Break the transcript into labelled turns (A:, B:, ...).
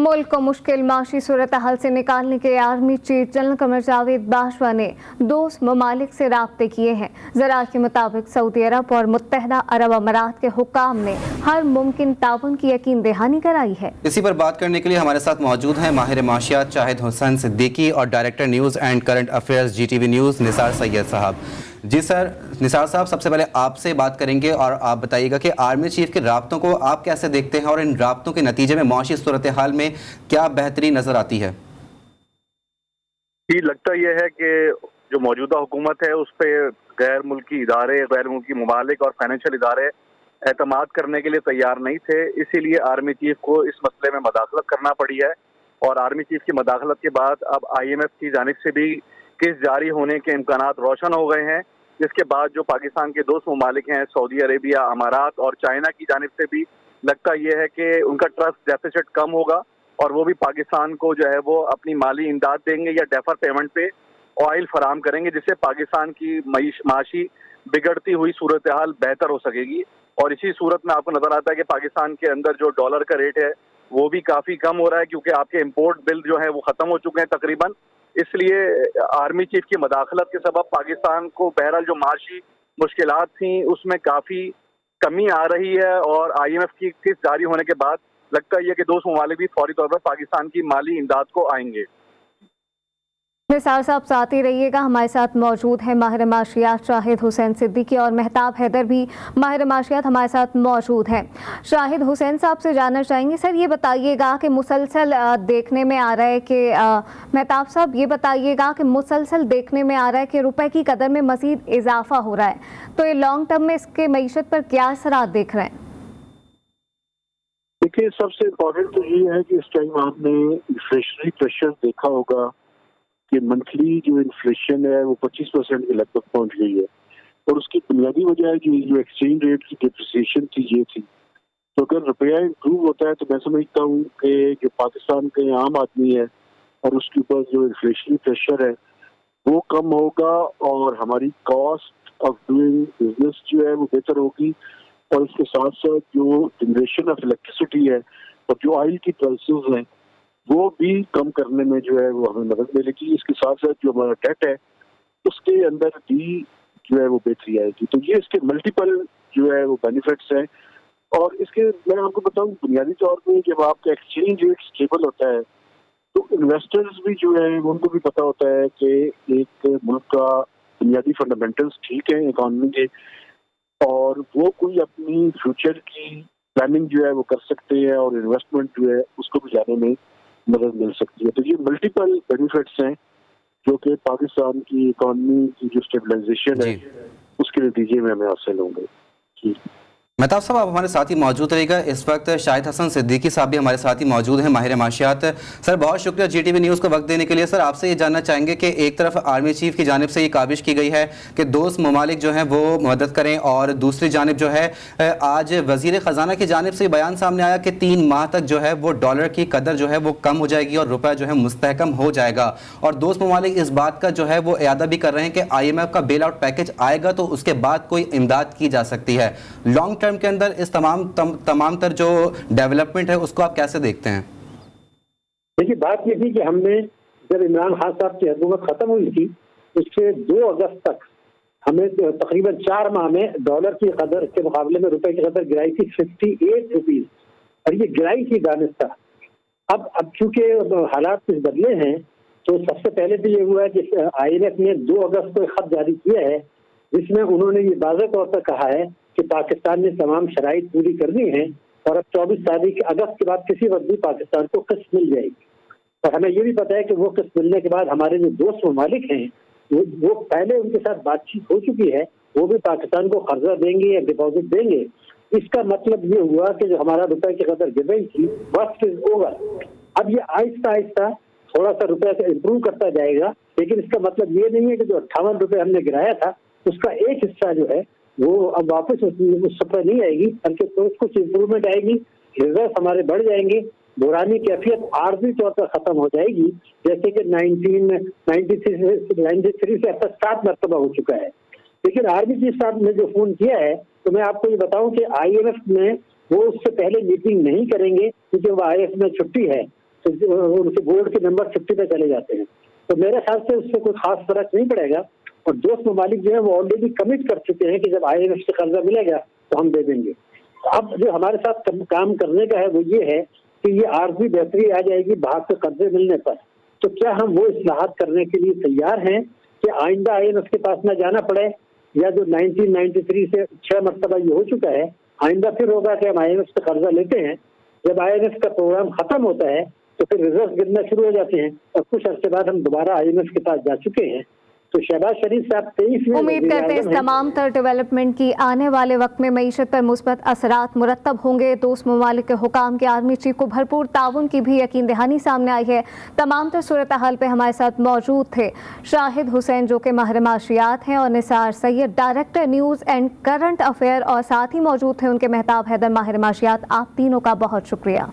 A: मुल्क को मुश्किल माशी सूरत हाल से निकालने के army chief general Qamar Javed Bajwa ने दोस्त ममालिक से राब्ते किए हैं। ज़राअत के मुताबिक सऊदी अरब और मुत्तहदा अरब अमारात के हुक्काम ने हर मुमकिन ताउन की यकीन दहानी कराई है।
B: इसी पर बात करने के लिए हमारे साथ मौजूद हैं माहिर माशियात शाहिद हुसैन सिद्दीकी और director news and current affairs GTV news Nisar Syed साहब। जी सर, निसार साहब, सबसे पहले आपसे बात करेंगे और आप बताइएगा कि आर्मी चीफ के राब्तों को आप कैसे देखते हैं और इन राब्तों के नतीजे में माशी सूरत हाल में क्या बेहतरी नज़र आती है?
C: जी, लगता यह है कि जो मौजूदा हुकूमत है उस पर गैर मुल्की इदारे, गैर मुल्की ममालिक और फाइनेंशियल इदारे एतमाद करने के लिए तैयार नहीं थे, इसीलिए आर्मी चीफ को इस मसले में मदाखलत करना पड़ी है। और आर्मी चीफ की मदाखलत के बाद अब IMF की जानिब से भी केस जारी होने के इम्कानात रोशन हो गए हैं, जिसके बाद जो पाकिस्तान के दोस्त ममालिक हैं सऊदी अरेबिया, अमारात और चाइना की जानिब से भी लगता यह है कि उनका ट्रस्ट डेफिसिट कम होगा और वो भी पाकिस्तान को जो है वो अपनी माली इमदाद देंगे या डेफर पेमेंट पे ऑयल फराम करेंगे, जिससे पाकिस्तान की माशी बिगड़ती हुई सूरत हाल बेहतर हो सकेगी। और इसी सूरत में आपको नजर आता है कि पाकिस्तान के अंदर जो डॉलर का रेट है वो भी काफी कम हो रहा है, क्योंकि आपके इम्पोर्ट बिल जो है वो खत्म हो चुके हैं तकरीबन। इसलिए आर्मी चीफ की मदाखलत के सबब पाकिस्तान को बहरहाल जो माशी मुश्किलात थी उसमें काफी कमी आ रही है। और IMF की किस जारी होने के बाद लगता है कि दोस्त ममालिक भी फौरी तौर पर पाकिस्तान की माली इमदाद को आएंगे।
A: निसार साहब साथ ही रहिएगा, हमारे साथ मौजूद है माहिर माशियात शाहिद हुसैन सिद्दीकी और मेहताब हैदर भी माहिर माशियात हमारे साथ मौजूद हैं। शाहिद हुसैन साहब से जानना चाहेंगे, सर ये बताइएगा कि मुसलसल देखने में आ रहा है कि मेहताब साहब ये बताइएगा कि मुसलसल देखने में आ रहा है कि रुपए की कदर में मज़ीद इजाफा हो रहा है, तो ये लॉन्ग टर्म में इसके मईशत पर क्या असरात देख रहे हैं?
D: देखिए, सबसे इम्पोर्टेंट तो ये है कि इस टाइम आपने इन्फ्लेशनरी प्रेशर देखा होगा कि मंथली जो इन्फ्लेशन है वो 25% के लगभग पहुंच गई है, और उसकी बुनियादी वजह जो एक्सचेंज रेट की डिप्रिसिएशन थी ये थी। तो अगर रुपया इम्प्रूव होता है तो मैं समझता हूँ कि जो पाकिस्तान के आम आदमी है और उसके ऊपर जो इन्फ्लेशनरी प्रेशर है वो कम होगा और हमारी कॉस्ट ऑफ डूइंग बिजनेस जो है वो बेहतर होगी। और इसके साथ साथ जो जनरेशन ऑफ इलेक्ट्रिसिटी है और जो ऑयल की प्राइसेस हैं वो भी कम करने में जो है वो हमें मदद मिलेगी। इसके साथ साथ जो हमारा डेट है उसके अंदर भी जो है वो बेहतरी आएगी। तो ये इसके मल्टीपल जो है वो बेनिफिट्स हैं। और इसके मैं आपको बताऊं, बुनियादी तौर पे जब आपका एक्सचेंज रेट स्टेबल होता है तो इन्वेस्टर्स भी जो है उनको भी पता होता है कि एक मुल्क का बुनियादी फंडामेंटल्स ठीक है इकॉनमी के, और वो कोई अपनी फ्यूचर की प्लानिंग जो है वो कर सकते हैं और इन्वेस्टमेंट जो है उसको भी जाने में मदद मिल सकती है। तो ये मल्टीपल बेनिफिट्स हैं जो कि पाकिस्तान की इकॉनमी की जो स्टेबलाइजेशन है उसके नतीजे में हमें हासिल होंगे। जी
B: मेहताब साहब, आप हमारे साथ ही मौजूद रहिएगा। इस वक्त शाहिद हसन सिद्दीकी साहब भी हमारे साथ ही मौजूद हैं, माहिर माशियात। सर बहुत शुक्रिया GTV न्यूज़ को वक्त देने के लिए। सर आपसे ये जानना चाहेंगे कि एक तरफ आर्मी चीफ की जानिब से ये काविश की गई है कि दोस्त ममालिक जो हैं वो मदद करें, और दूसरी जानिब जो है आज वज़ीर ख़जाना की जानिब से बयान सामने आया कि 3 माह तक जो है वो डॉलर की कदर जो है वो कम हो जाएगी और रुपया जो है मुस्तहकम हो जाएगा। और दोस्त ममालिक इस बात का जो है वो इयादा भी कर रहे हैं कि IMF का बेल आउट पैकेज आएगा तो उसके बाद कोई इमदाद की जा सकती है। लॉन्ग टर्म के अंदर इस तमाम तर जो डेवलपमेंट है उसको आप कैसे देखते हैं?
E: देखिए, बात ये थी कि हमने जब इमरान खान साहब की हुकूमत खत्म हुई थी उसके 2 अगस्त तक हमें तकरीबन 4 माह में डॉलर की कदर के मुकाबले में रुपए की कदर गिराई थी 58 रुपीज, और ये गिराई थी दानिस्ता। अब चूंकि हालात कुछ बदले हैं तो सबसे पहले तो ये हुआ है कि IMF ने 2 अगस्त को एक खत जारी किया है जिसमें उन्होंने ये वाज़ेह तौर पर कहा है कि पाकिस्तान ने तमाम शराइत पूरी करनी है और अब 24 तारीख अगस्त के बाद किसी वक्त भी पाकिस्तान को किस्त मिल जाएगी। और हमें ये भी पता है कि वो किस्त मिलने के बाद हमारे जो दोस्त ममालिक हैं वो पहले उनके साथ बातचीत हो चुकी है, वो भी पाकिस्तान को कर्जा देंगे या डिपॉजिट देंगे। इसका मतलब ये हुआ कि जो हमारा रुपए की कदर गिर रही थी वर्स्ट इज ओवर। अब ये आहिस्ता आहिस्ता थोड़ा सा रुपया से इम्प्रूव करता जाएगा, लेकिन इसका मतलब ये नहीं है कि जो 58 रुपये हमने गिराया था उसका एक हिस्सा जो है वो अब वापस उस पर नहीं आएगी, बल्कि तो कुछ इम्प्रूवमेंट आएगी, रिजर्व हमारे बढ़ जाएंगे, बुरानी कैफियत आर्जी तौर पर खत्म हो जाएगी, जैसे कि 1993 से अब तक 7 मरतबा हो चुका है। लेकिन आर्मी चीफ साहब ने जो फोन किया है तो मैं आपको ये बताऊं कि IMF में वो उससे पहले मीटिंग नहीं करेंगे क्योंकि वो IMF में छुट्टी है। तो उनके बोर्ड के मेंबर 50 पे चले जाते हैं। तो मेरे ख्याल से उससे कोई खास फर्क नहीं पड़ेगा। और दोस्त ममालिक जो है वो ऑलरेडी कमिट कर चुके हैं कि जब IMF से कर्जा मिलेगा तो हम दे देंगे। अब जो हमारे साथ काम करने का है वो ये है कि ये आर्जी बेहतरी आ जाएगी बाहर से कर्जे मिलने पर। तो क्या हम वो इस्लाहात करने के लिए तैयार हैं कि आइंदा IMF के पास न जाना पड़े, या जो 1993 से 6 मरतबा ये हो चुका है, आइंदा फिर होगा कि हम IMF से कर्जा लेते हैं, जब IMF का प्रोग्राम खत्म होता है तो फिर रिजर्व गिरना शुरू हो जाते हैं और कुछ अर्से बाद हम दोबारा IMF के पास जा चुके हैं। तो शहबाज शरीफ साहब 23 में
A: उम्मीद करते हैं इस तमाम तर डेवलपमेंट की आने वाले वक्त में मईशत पर मुस्बत असरात मुरतब होंगे। दोस्त ममालिक के हुकाम के आर्मी चीफ को भरपूर ताउन की भी यकीन दहानी सामने आई है। तमाम तर सूरत हाल पे हमारे साथ मौजूद थे शाहिद हुसैन जो कि माहिर माशियात हैं, और Nisar Syed director news and current affair, और साथ ही मौजूद थे उनके मेहताब हैदर माहिर माशियात। आप तीनों का बहुत शुक्रिया।